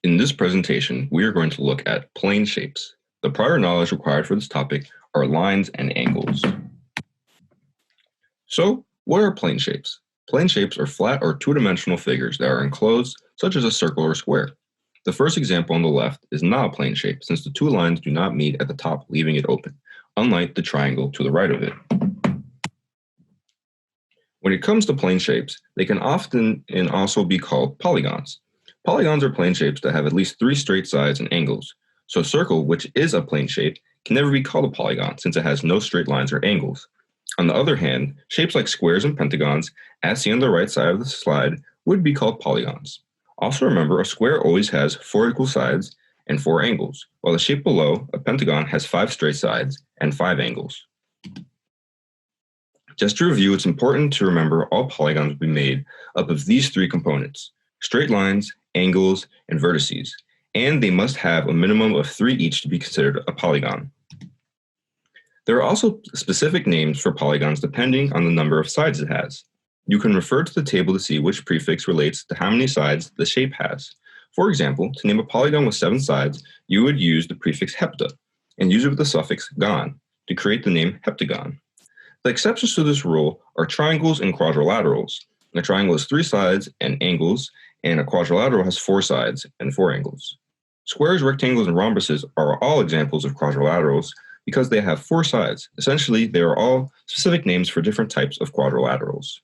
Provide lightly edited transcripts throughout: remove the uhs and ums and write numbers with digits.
In this presentation, we are going to look at plane shapes. The prior knowledge required for this topic are lines and angles. So, what are plane shapes? Plane shapes are flat or two-dimensional figures that are enclosed, such as a circle or square. The first example on the left is not a plane shape since the two lines do not meet at the top, leaving it open, unlike the triangle to the right of it. When it comes to plane shapes, they can often and also be called polygons. Polygons are plane shapes that have at least three straight sides and angles. So a circle, which is a plane shape, can never be called a polygon since it has no straight lines or angles. On the other hand, shapes like squares and pentagons, as seen on the right side of the slide, would be called polygons. Also remember, a square always has four equal sides and four angles, while the shape below, a pentagon, has five straight sides and five angles. Just to review, it's important to remember all polygons will be made up of these three components: straight lines, angles, and vertices, and they must have a minimum of three each to be considered a polygon. There are also specific names for polygons depending on the number of sides it has. You can refer to the table to see which prefix relates to how many sides the shape has. For example, to name a polygon with 7 sides, you would use the prefix hepta and use it with the suffix gon to create the name heptagon. The exceptions to this rule are triangles and quadrilaterals. A triangle has 3 sides and angles, and a quadrilateral has 4 sides and 4 angles. Squares, rectangles, and rhombuses are all examples of quadrilaterals because they have 4 sides. Essentially, they are all specific names for different types of quadrilaterals.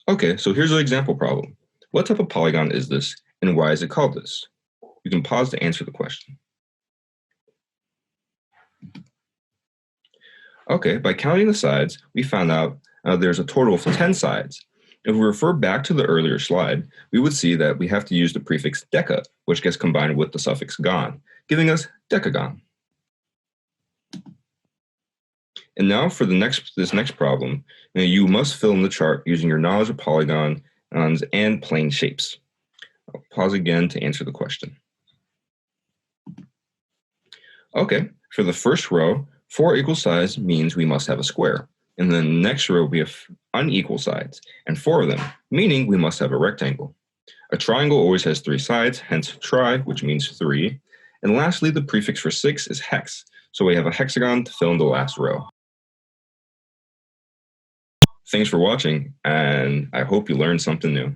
Okay, so here's an example problem. What type of polygon is this, and why is it called this? You can pause to answer the question. Okay, by counting the sides, we found out there's a total of 10 sides. If we refer back to the earlier slide, we would see that we have to use the prefix deca, which gets combined with the suffix gon, giving us decagon. And now for this next problem, you must fill in the chart using your knowledge of polygons and plane shapes. I'll pause again to answer the question. Okay, for the first row, 4 equal sides means we must have a square. And then the next row, we have unequal sides, and 4 of them, meaning we must have a rectangle. A triangle always has 3 sides, hence tri, which means 3. And lastly, the prefix for 6 is hex, so we have a hexagon to fill in the last row. Thanks for watching, and I hope you learned something new.